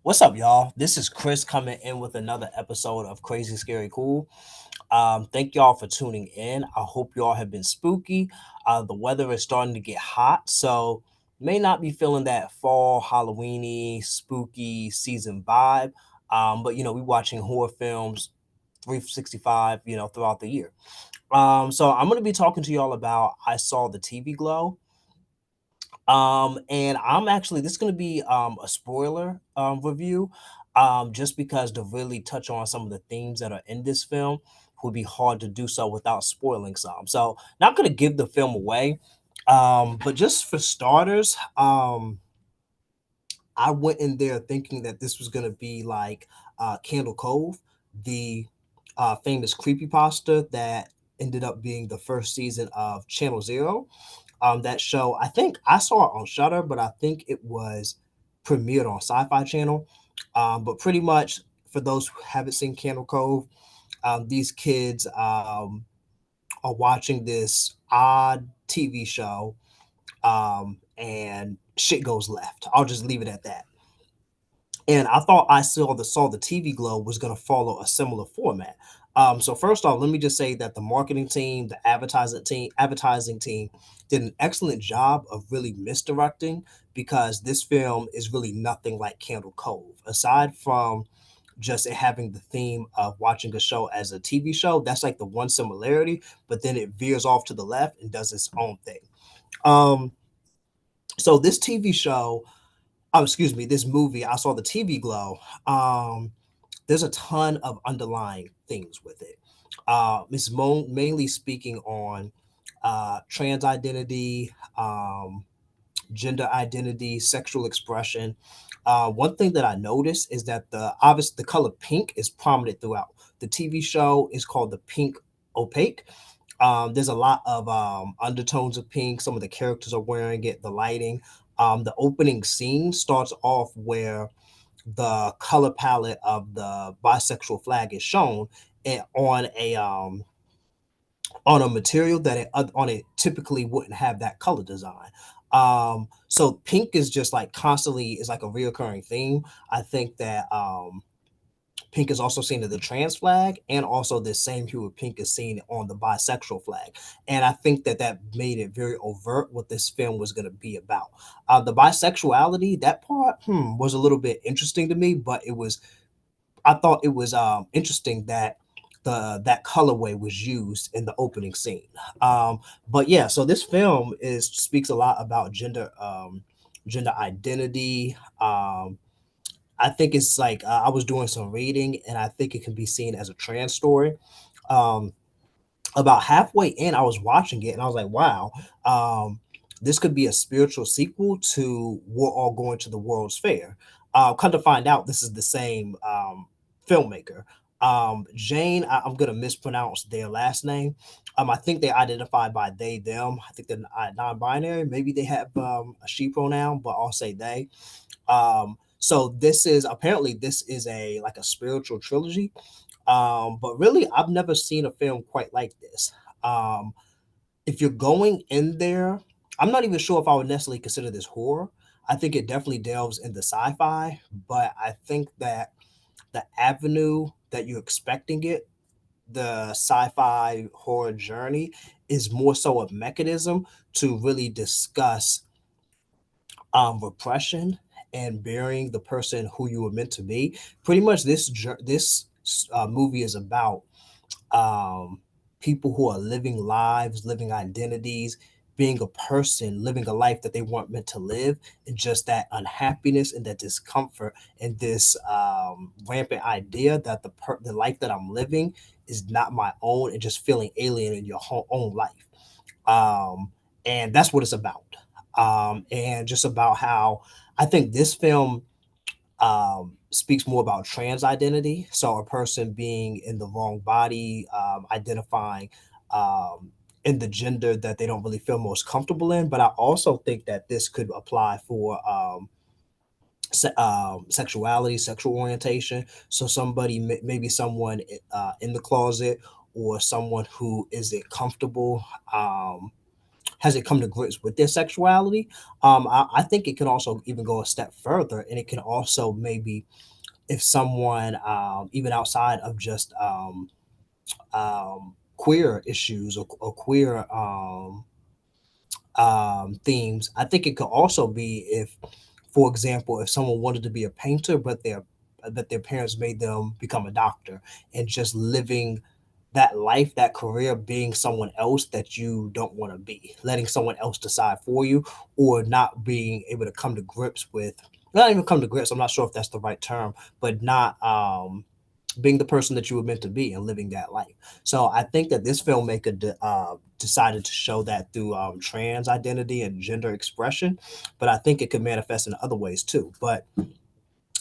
What's up, y'all? This is Chris coming in with another episode of Crazy Scary Cool. Thank y'all for tuning in. I hope y'all have been spooky. The weather is starting to get hot, so may not be feeling that fall, Halloweeny, spooky season vibe. But we watching horror films 365, throughout the year. So I'm gonna be talking to y'all about I Saw the TV Glow. And I'm actually this is gonna be a spoiler review, just because to really touch on some of the themes that are in this film would be hard to do so without spoiling some. So not gonna give the film away, but just for starters, I went in there thinking that this was gonna be like Candle Cove, the famous creepypasta that ended up being the first season of Channel Zero. That show, I think I saw it on Shutter, but I think it was premiered on Sci-Fi Channel. But pretty much for those who haven't seen Candle Cove, these kids are watching this odd TV show, and shit goes left. I'll just leave it at that. And I thought I saw the TV Glow was going to follow a similar format. So first off, let me just say that the marketing team, the advertising team, did an excellent job of really misdirecting because this film is really nothing like Candle Cove. Aside from just it having the theme of watching a show as a TV show, that's like the one similarity. But then it veers off to the left and does its own thing. Um, so this TV show, oh excuse me, this movie, I saw the TV Glow. Um, there's a ton of underlying things with it. Mainly speaking on trans identity, gender identity, sexual expression. One thing that I noticed is that the color pink is prominent throughout. The TV show is called the Pink Opaque. There's a lot of undertones of pink. Some of the characters are wearing it. The lighting. The opening scene starts off where the color palette of the bisexual flag is shown and on a material that on it typically wouldn't have that color design. So pink is just like constantly is like a reoccurring theme. I think that pink is also seen in the trans flag, and also this same hue of pink is seen on the bisexual flag. And I think that that made it very overt what this film was going to be about. The bisexuality, that part, was a little bit interesting to me, but I thought it was interesting that that colorway was used in the opening scene. But yeah, so this film is speaks a lot about gender identity. I think it's like I was doing some reading, and I think it can be seen as a trans story. Um, about halfway in, I was watching it, and I was like, wow. This could be a spiritual sequel to We're All Going to the World's Fair. Come to find out, this is the same filmmaker. Jane, I'm gonna mispronounce their last name. I think they identify by they, them. I think they're non-binary. Maybe they have a she pronoun, but I'll say they. So this is a like a spiritual trilogy. But really, I've never seen a film quite like this. Um, if you're going in there, I'm not even sure if I would necessarily consider this horror. I think it definitely delves into sci-fi, but I think that the avenue that you're expecting it, the sci-fi horror journey, is more so a mechanism to really discuss repression and burying the person who you were meant to be. Pretty much, this movie is about um, people who are living lives, living identities, being a person, living a life that they weren't meant to live, and just that unhappiness and that discomfort and this rampant idea that the life that I'm living is not my own, and just feeling alien in your own life. Um, and that's what it's about. And just about how I think this film speaks more about trans identity. So a person being in the wrong body, identifying in the gender that they don't really feel most comfortable in. But I also think that this could apply for sexuality, sexual orientation. So maybe someone in the closet, or someone who isn't comfortable. has it come to grips with their sexuality. I think it can also even go a step further, and it can also maybe, if someone, even outside of just queer issues, or queer themes. I think it could also be if, for example, if someone wanted to be a painter, but their parents made them become a doctor, and just living that life, that career, being someone else that you don't want to be, letting someone else decide for you, or not being able to come to grips with, not even come to grips. I'm not sure if that's the right term, but not being the person that you were meant to be and living that life. So I think that this filmmaker decided to show that through trans identity and gender expression, but I think it could manifest in other ways too. But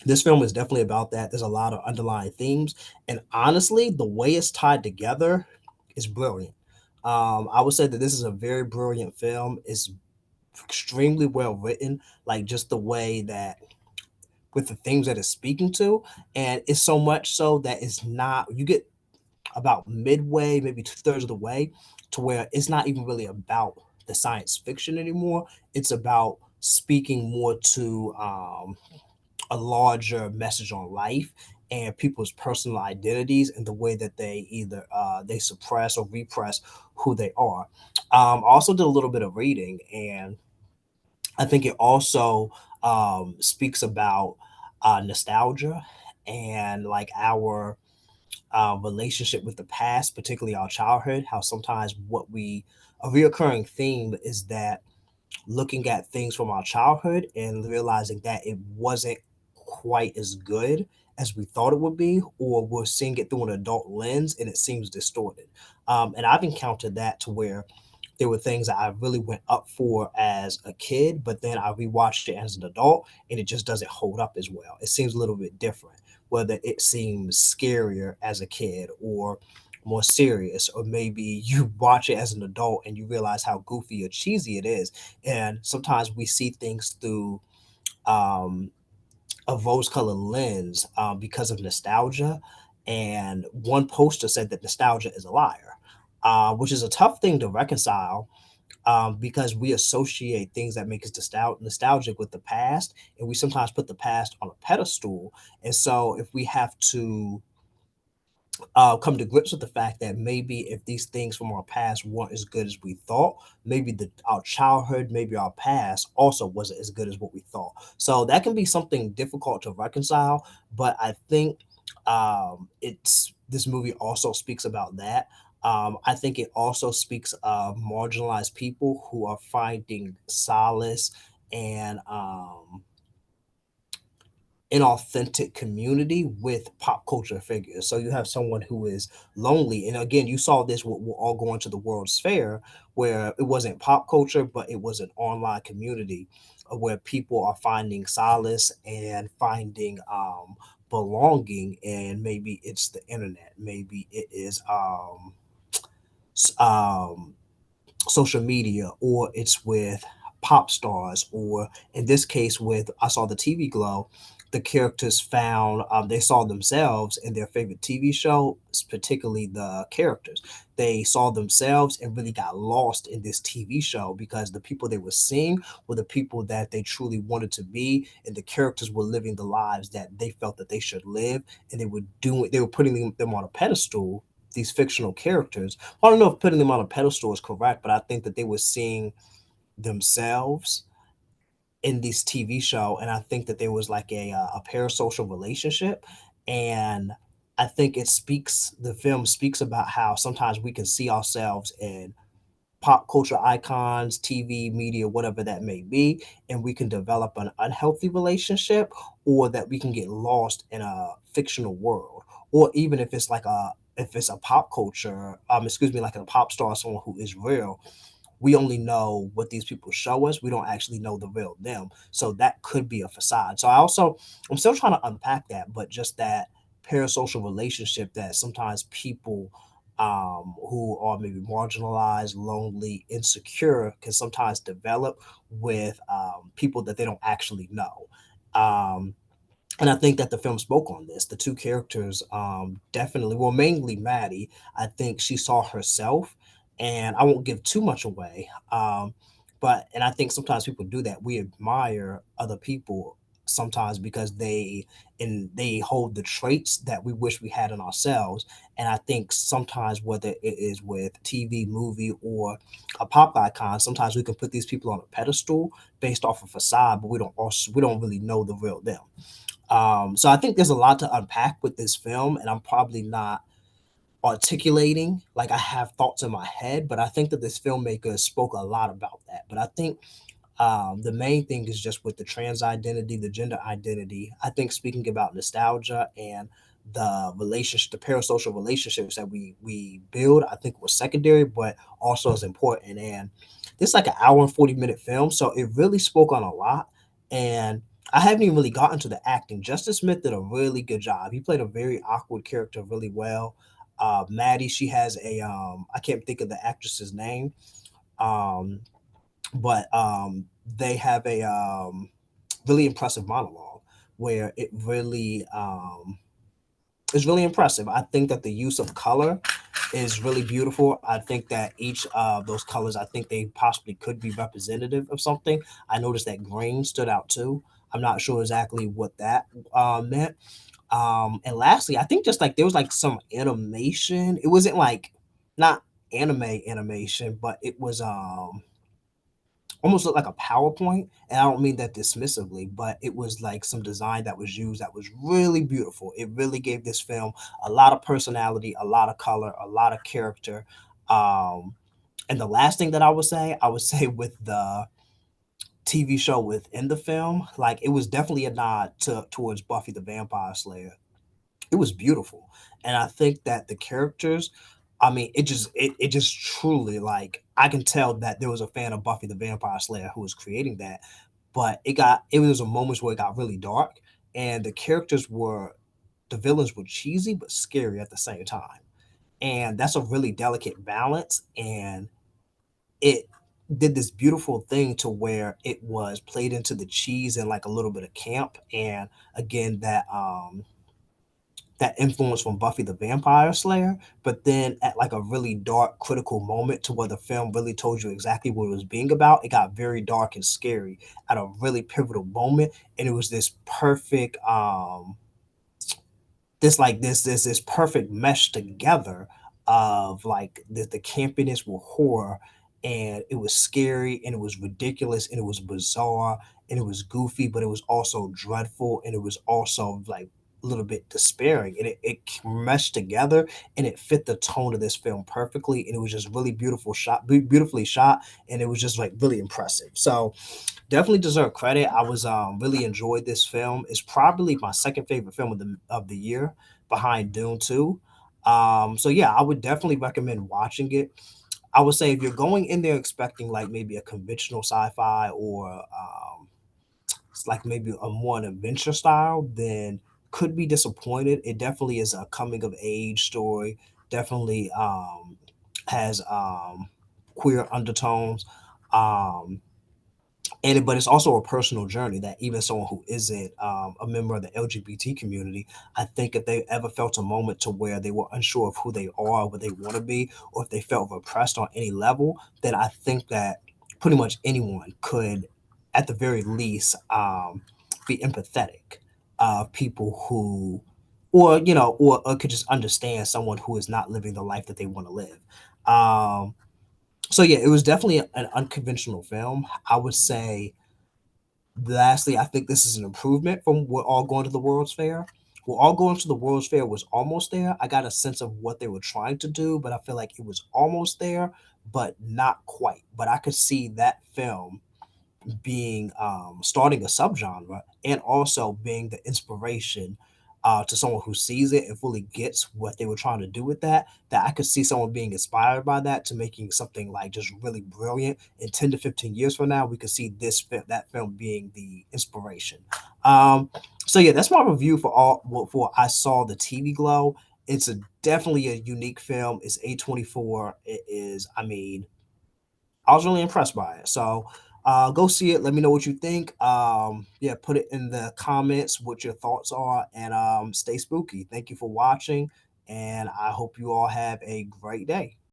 this film is definitely about that. There's a lot of underlying themes, and honestly, the way it's tied together is brilliant. I would say that this is a very brilliant film. It's extremely well written, like just the way that, with the themes that it's speaking to, and it's so much so that it's not, you get about midway, maybe two-thirds of the way, to where it's not even really about the science fiction anymore. It's about speaking more to a larger message on life and people's personal identities, and the way that they either they suppress or repress who they are. I also did a little bit of reading, and I think it also speaks about nostalgia, and like our relationship with the past, particularly our childhood. How sometimes a reoccurring theme is that looking at things from our childhood and realizing that it wasn't quite as good as we thought it would be, or we're seeing it through an adult lens and it seems distorted. And I've encountered that to where there were things that I really went up for as a kid, but then I rewatched it as an adult and it just doesn't hold up as well. It seems a little bit different, whether it seems scarier as a kid or more serious, or maybe you watch it as an adult and you realize how goofy or cheesy it is. And sometimes we see things through um, a rose colored lens because of nostalgia. And one poster said that nostalgia is a liar, which is a tough thing to reconcile, because we associate things that make us nostalgic with the past, and we sometimes put the past on a pedestal. And so, if we have to come to grips with the fact that maybe if these things from our past weren't as good as we thought, maybe our childhood, maybe our past also wasn't as good as what we thought. So that can be something difficult to reconcile. But I think it's this movie also speaks about that. I think it also speaks of marginalized people who are finding solace and inauthentic community with pop culture figures. So you have someone who is lonely, and again, you saw this with all going to the World's Fair, where it wasn't pop culture, but it was an online community where people are finding solace and finding belonging, and maybe it's the internet, maybe it is s- um, social media, or it's with pop stars, or in this case with I saw the TV Glow, the characters found they saw themselves in their favorite TV show, particularly the characters. They saw themselves and really got lost in this TV show because the people they were seeing were the people that they truly wanted to be, and the characters were living the lives that they felt that they should live, and they were putting them on a pedestal, these fictional characters. I don't know if putting them on a pedestal is correct, but I think that they were seeing themselves in this TV show, and I think that there was like a parasocial relationship, and I think the film speaks about how sometimes we can see ourselves in pop culture icons, TV, media, whatever that may be, and we can develop an unhealthy relationship, or that we can get lost in a fictional world, or even if it's a pop culture, excuse me, like a pop star, someone who is real, we only know what these people show us. We don't actually know the real them. So that could be a facade. So I'm still trying to unpack that, but just that parasocial relationship that sometimes people who are maybe marginalized, lonely, insecure can sometimes develop with people that they don't actually know. Um, and I think that the film spoke on this. The two characters definitely, well, mainly Maddie, I think she saw herself and I won't give too much away. But and I think sometimes people do that. We admire other people sometimes because they hold the traits that we wish we had in ourselves. And I think sometimes whether it is with TV, movie, or a pop icon, sometimes we can put these people on a pedestal based off a facade, but we don't really know the real them. So I think there's a lot to unpack with this film, and I'm probably not articulating like I have thoughts in my head, but I think that this filmmaker spoke a lot about that. But I think the main thing is just with the trans identity, the gender identity. I think speaking about nostalgia and the relationship, the parasocial relationships that we build, I think was secondary, but also is important. And it's like an hour and 40-minute film, so it really spoke on a lot. And I haven't even really gotten to the acting. Justice Smith did a really good job. He played a very awkward character really well. Maddie, she has a I can't think of the actress's name, um, but they have a really impressive monologue where it really is really impressive. I think that the use of color is really beautiful. I think that each of those colors, I think they possibly could be representative of something. I noticed that green stood out too. I'm not sure exactly what that meant. And lastly, I think just like there was like some animation. It wasn't like not anime animation, but it was almost looked like a PowerPoint. And I don't mean that dismissively, but it was like some design that was used that was really beautiful. It really gave this film a lot of personality, a lot of color, a lot of character. Um, and the last thing that I would say with the TV show within the film, like it was definitely a nod towards Buffy the Vampire Slayer. It was beautiful, and I think that the characters, I mean, it just truly like I can tell that there was a fan of Buffy the Vampire Slayer who was creating that, but it was a moments where it got really dark, and the villains were cheesy but scary at the same time, and that's a really delicate balance, and it did this beautiful thing to where it was played into the cheese and like a little bit of camp, and again that influence from Buffy the Vampire Slayer, but then at like a really dark, critical moment to where the film really told you exactly what it was being about, it got very dark and scary at a really pivotal moment, and it was this perfect this perfect mesh together of like the campiness with horror, and it was scary and it was ridiculous and it was bizarre and it was goofy, but it was also dreadful and it was also like a little bit despairing, and it meshed together and it fit the tone of this film perfectly, and it was just really beautifully shot, and it was just like really impressive. So definitely deserve credit. I was really enjoyed this film. It's probably my second favorite film of the year behind Dune 2. So yeah, I would definitely recommend watching it. I would say if you're going in there expecting like maybe a conventional sci-fi or it's like maybe a more an adventure style, then could be disappointed. It definitely is a coming of age story. Definitely has queer undertones. Um, but it's also a personal journey that even someone who isn't a member of the LGBT community, I think if they ever felt a moment to where they were unsure of who they are, what they want to be, or if they felt repressed on any level, then I think that pretty much anyone could, at the very least, be empathetic of people who, or could just understand someone who is not living the life that they want to live. Um, so yeah, it was definitely an unconventional film. I would say lastly, I think this is an improvement from We're All Going to the World's Fair. We're All Going to the World's Fair was almost there. I got a sense of what they were trying to do, but I feel like it was almost there, but not quite. But I could see that film being starting a subgenre and also being the inspiration to someone who sees it and fully gets what they were trying to do with that I could see someone being inspired by that to making something like just really brilliant in 10 to 15 years from now we could see that film being the inspiration. um so yeah, that's my review for for I Saw the TV Glow. It's a definitely a unique film. It's A24. It is, I mean, I was really impressed by it. So go see it. Let me know what you think. Yeah, put it in the comments what your thoughts are, and stay spooky. Thank you for watching, and I hope you all have a great day.